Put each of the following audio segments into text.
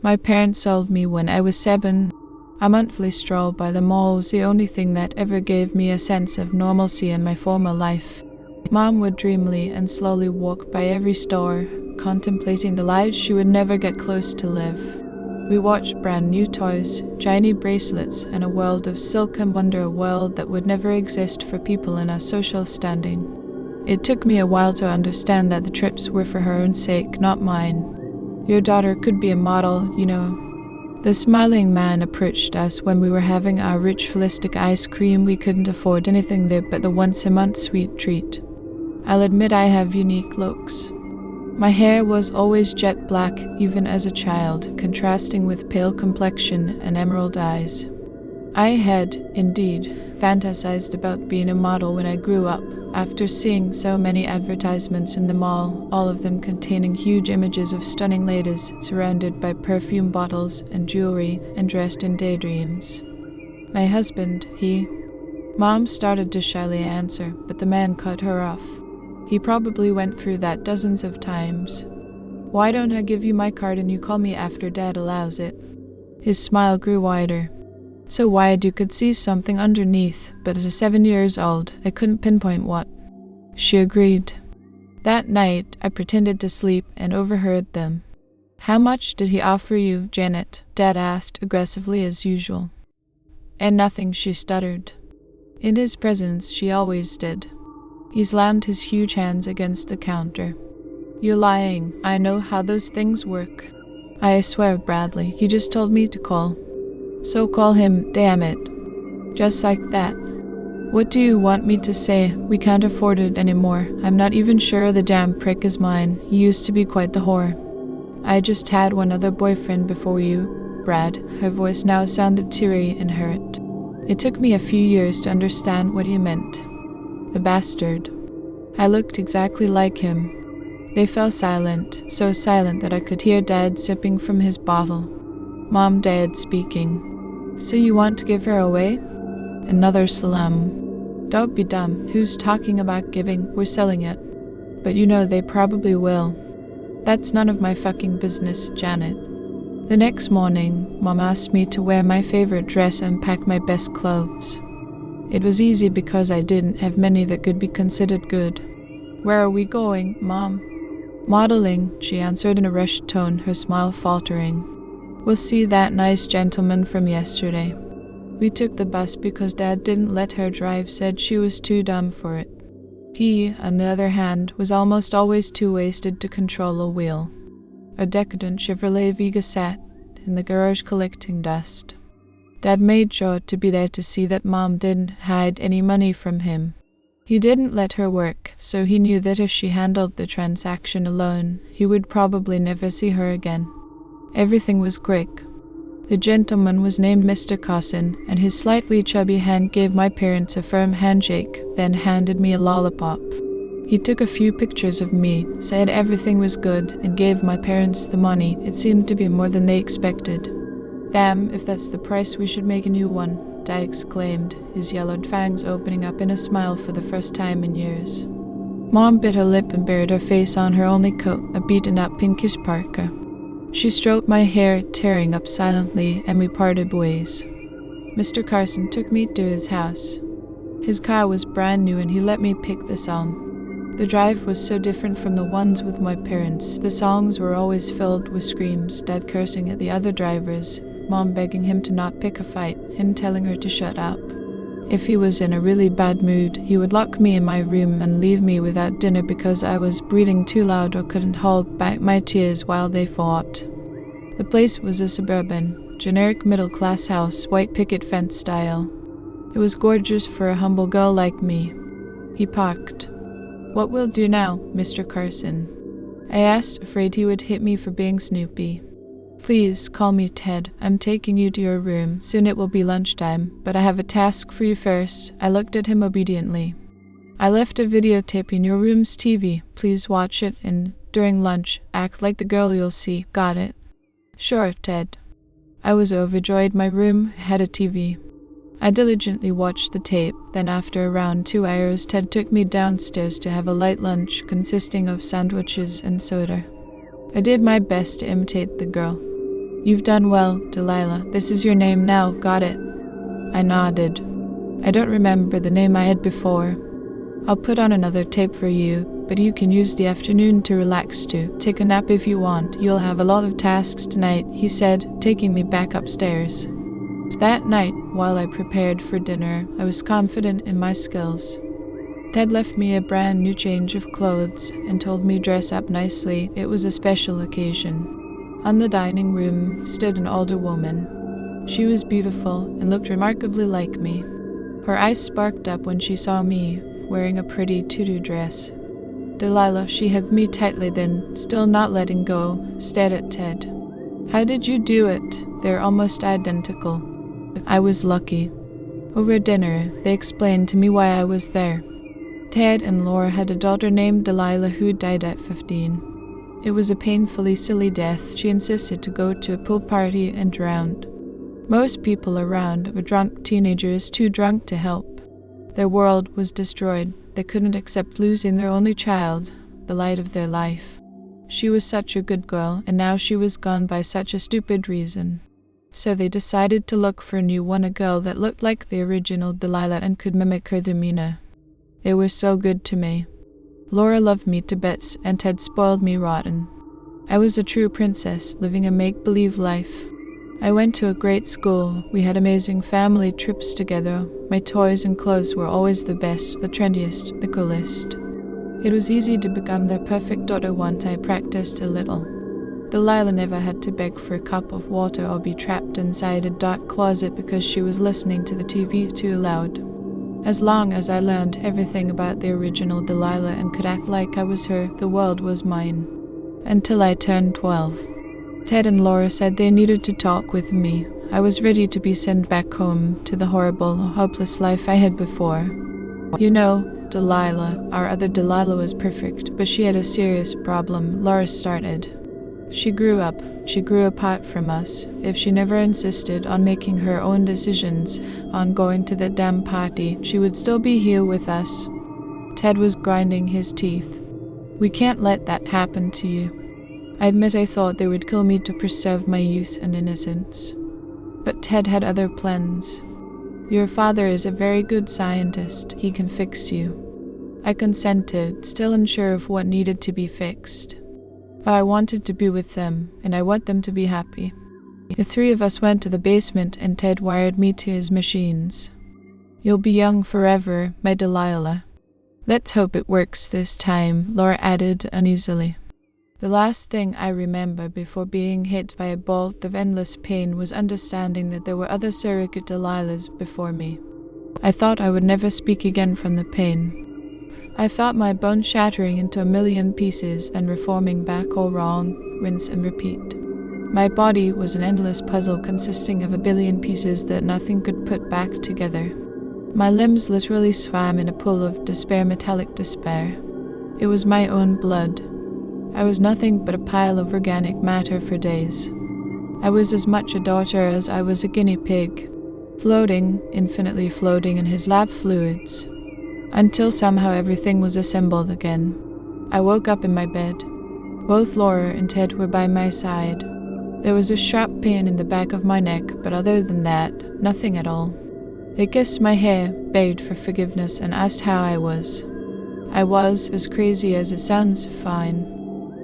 My parents sold me when I was 7. A monthly stroll by the mall was the only thing that ever gave me a sense of normalcy in my former life. Mom would dreamily and slowly walk by every store, contemplating the lives she would never get close to live. We watched brand new toys, shiny bracelets, and a world of silk and wonder, a world that would never exist for people in our social standing. It took me a while to understand that the trips were for her own sake, not mine. Your daughter could be a model, you know. The smiling man approached us when we were having our rich holistic ice cream. We couldn't afford anything there but the once-a-month sweet treat. I'll admit I have unique looks. My hair was always jet black, even as a child, contrasting with pale complexion and emerald eyes. I had, indeed, fantasized about being a model when I grew up, after seeing so many advertisements in the mall, all of them containing huge images of stunning ladies surrounded by perfume bottles and jewelry and dressed in daydreams. My husband, Mom started to shyly answer, but the man cut her off. He probably went through that dozens of times. Why don't I give you my card and you call me after Dad allows it? His smile grew wider. So wide you could see something underneath, but as a 7 years old, I couldn't pinpoint what. She agreed. That night, I pretended to sleep and overheard them. How much did he offer you, Janet? Dad asked, aggressively as usual. And nothing, she stuttered. In his presence, she always did. He slammed his huge hands against the counter. You're lying. I know how those things work. I swear, Bradley, he just told me to call. So call him, damn it. Just like that. What do you want me to say? We can't afford it anymore. I'm not even sure the damn prick is mine. He used to be quite the whore. I just had one other boyfriend before you, Brad. Her voice now sounded teary and hurt. It took me a few years to understand what he meant. The bastard. I looked exactly like him. They fell silent, so silent that I could hear Dad sipping from his bottle. Mom Dad speaking. So you want to give her away? Another salam. Don't be dumb. Who's talking about giving? We're selling it. But you know they probably will. That's none of my fucking business, Janet. The next morning, Mom asked me to wear my favorite dress and pack my best clothes. It was easy because I didn't have many that could be considered good. Where are we going, Mom? Modeling, she answered in a rushed tone, her smile faltering. We'll see that nice gentleman from yesterday. We took the bus because Dad didn't let her drive, said she was too dumb for it. He, on the other hand, was almost always too wasted to control a wheel. A decadent Chevrolet Vega sat in the garage collecting dust. Dad made sure to be there to see that Mom didn't hide any money from him. He didn't let her work, so he knew that if she handled the transaction alone, he would probably never see her again. Everything was quick. The gentleman was named Mr. Carson, and his slightly chubby hand gave my parents a firm handshake, then handed me a lollipop. He took a few pictures of me, said everything was good, and gave my parents the money. It seemed to be more than they expected. Damn, if that's the price, we should make a new one, Dad exclaimed, his yellowed fangs opening up in a smile for the first time in years. Mom bit her lip and buried her face on her only coat, a beaten-up pinkish parka. She stroked my hair, tearing up silently, and we parted ways. Mr. Carson took me to his house. His car was brand new and he let me pick the song. The drive was so different from the ones with my parents. The songs were always filled with screams, Dad cursing at the other drivers, Mom begging him to not pick a fight, him telling her to shut up. If he was in a really bad mood, he would lock me in my room and leave me without dinner because I was breathing too loud or couldn't hold back my tears while they fought. The place was a suburban, generic middle-class house, white picket fence style. It was gorgeous for a humble girl like me. He parked. What will do now, Mr. Carson? I asked, afraid he would hit me for being snoopy. Please, call me Ted. I'm taking you to your room. Soon it will be lunchtime, but I have a task for you first. I looked at him obediently. I left a videotape in your room's TV. Please watch it, and during lunch, act like the girl you'll see. Got it? Sure, Ted. I was overjoyed. My room had a TV. I diligently watched the tape. Then after around 2 hours, Ted took me downstairs to have a light lunch consisting of sandwiches and soda. I did my best to imitate the girl. You've done well, Delilah. This is your name now, got it? I nodded. I don't remember the name I had before. I'll put on another tape for you, but you can use the afternoon to relax too. Take a nap if you want. You'll have a lot of tasks tonight, he said, taking me back upstairs. That night, while I prepared for dinner, I was confident in my skills. Ted left me a brand new change of clothes and told me to dress up nicely. It was a special occasion. On the dining room stood an older woman. She was beautiful and looked remarkably like me. Her eyes sparked up when she saw me, wearing a pretty tutu dress. Delilah, she hugged me tightly then, still not letting go, stared at Ted. How did you do it? They're almost identical. I was lucky. Over dinner, they explained to me why I was there. Ted and Laura had a daughter named Delilah who died at 15. It was a painfully silly death. She insisted to go to a pool party and drowned. Most people around were drunk teenagers too drunk to help. Their world was destroyed. They couldn't accept losing their only child, the light of their life. She was such a good girl, and now she was gone by such a stupid reason. So they decided to look for a new one, a girl that looked like the original Delilah and could mimic her demeanor. They were so good to me. Laura loved me to bits, and Ted spoiled me rotten. I was a true princess, living a make-believe life. I went to a great school. We had amazing family trips together. My toys and clothes were always the best, the trendiest, the coolest. It was easy to become their perfect daughter once I practiced a little. Delilah never had to beg for a cup of water or be trapped inside a dark closet because she was listening to the TV too loud. As long as I learned everything about the original Delilah and could act like I was her, the world was mine. Until I turned 12. Ted and Laura said they needed to talk with me. I was ready to be sent back home to the horrible, hopeless life I had before. You know, Delilah, our other Delilah was perfect, but she had a serious problem, Laura started. She grew up. She grew apart from us. If she never insisted on making her own decisions, on going to that damn party, she would still be here with us. Ted was grinding his teeth. We can't let that happen to you. I admit I thought they would kill me to preserve my youth and innocence. But Ted had other plans. Your father is a very good scientist. He can fix you. I consented, still unsure of what needed to be fixed. But I wanted to be with them, and I want them to be happy. The three of us went to the basement, and Ted wired me to his machines. You'll be young forever, my Delilah. Let's hope it works this time, Laura added uneasily. The last thing I remember before being hit by a bolt of endless pain was understanding that there were other surrogate Delilahs before me. I thought I would never speak again from the pain. I felt my bones shattering into a million pieces and reforming back all wrong, rinse and repeat. My body was an endless puzzle consisting of a billion pieces that nothing could put back together. My limbs literally swam in a pool of despair, metallic despair. It was my own blood. I was nothing but a pile of organic matter for days. I was as much a daughter as I was a guinea pig, floating, infinitely floating in his lab fluids, until somehow everything was assembled again. I woke up in my bed. Both Laura and Ted were by my side. There was a sharp pain in the back of my neck, but other than that, nothing at all. They kissed my hair, begged for forgiveness, and asked how I was. I was, as crazy as it sounds, fine.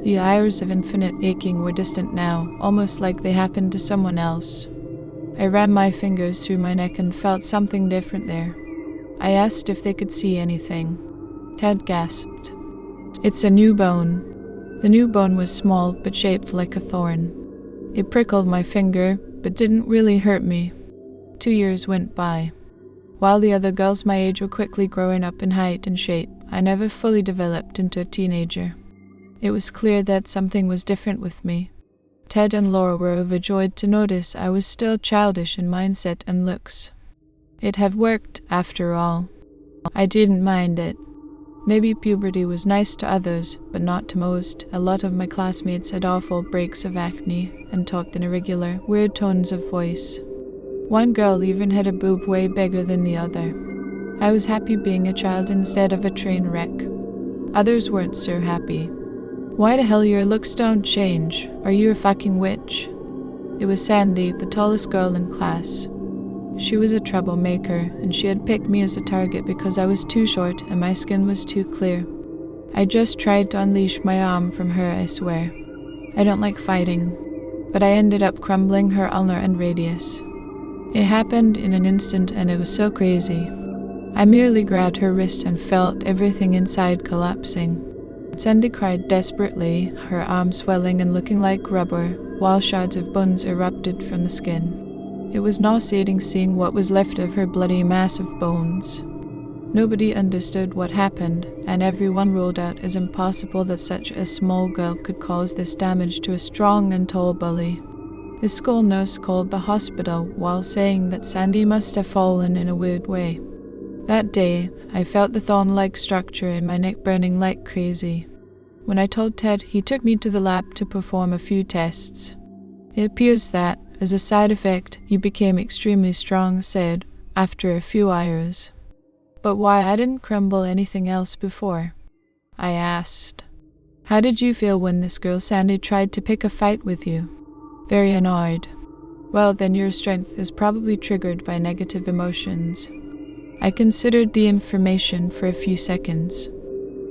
The hours of infinite aching were distant now, almost like they happened to someone else. I ran my fingers through my neck and felt something different there. I asked if they could see anything. Ted gasped. It's a new bone. The new bone was small, but shaped like a thorn. It prickled my finger, but didn't really hurt me. 2 years went by. While the other girls my age were quickly growing up in height and shape, I never fully developed into a teenager. It was clear that something was different with me. Ted and Laura were overjoyed to notice I was still childish in mindset and looks. It had worked, after all. I didn't mind it. Maybe puberty was nice to others, but not to most. A lot of my classmates had awful breaks of acne and talked in irregular, weird tones of voice. One girl even had a boob way bigger than the other. I was happy being a child instead of a train wreck. Others weren't so happy. Why the hell your looks don't change? Are you a fucking witch? It was Sandy, the tallest girl in class. She was a troublemaker, and she had picked me as a target because I was too short and my skin was too clear. I just tried to unleash my arm from her, I swear. I don't like fighting, but I ended up crumbling her ulnar and radius. It happened in an instant and it was so crazy. I merely grabbed her wrist and felt everything inside collapsing. Sandy cried desperately, her arm swelling and looking like rubber, while shards of bones erupted from the skin. It was nauseating seeing what was left of her bloody mass of bones. Nobody understood what happened, and everyone ruled out as impossible that such a small girl could cause this damage to a strong and tall bully. The school nurse called the hospital while saying that Sandy must have fallen in a weird way. That day, I felt the thorn-like structure in my neck burning like crazy. When I told Ted, he took me to the lab to perform a few tests. It appears that, as a side effect, you became extremely strong, said, after a few hours. But why I didn't crumble anything else before? I asked. How did you feel when this girl Sandy tried to pick a fight with you? Very annoyed. Well, then your strength is probably triggered by negative emotions. I considered the information for a few seconds.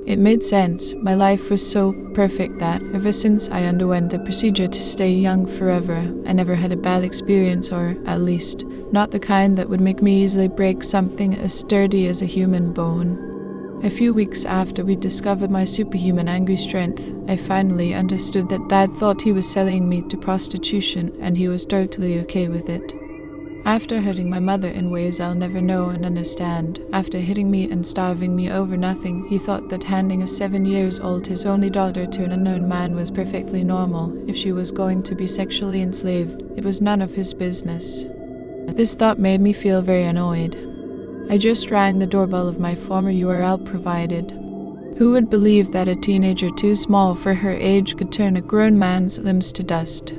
It made sense. My life was so perfect that, ever since I underwent the procedure to stay young forever, I never had a bad experience, or, at least, not the kind that would make me easily break something as sturdy as a human bone. A few weeks after we discovered my superhuman angry strength, I finally understood that Dad thought he was selling me to prostitution, and he was totally okay with it. After hurting my mother in ways I'll never know and understand, after hitting me and starving me over nothing, he thought that handing a 7-year-old his only daughter to an unknown man was perfectly normal. If she was going to be sexually enslaved, it was none of his business. This thought made me feel very annoyed. I just rang the doorbell of my former URL provided. Who would believe that a teenager too small for her age could turn a grown man's limbs to dust?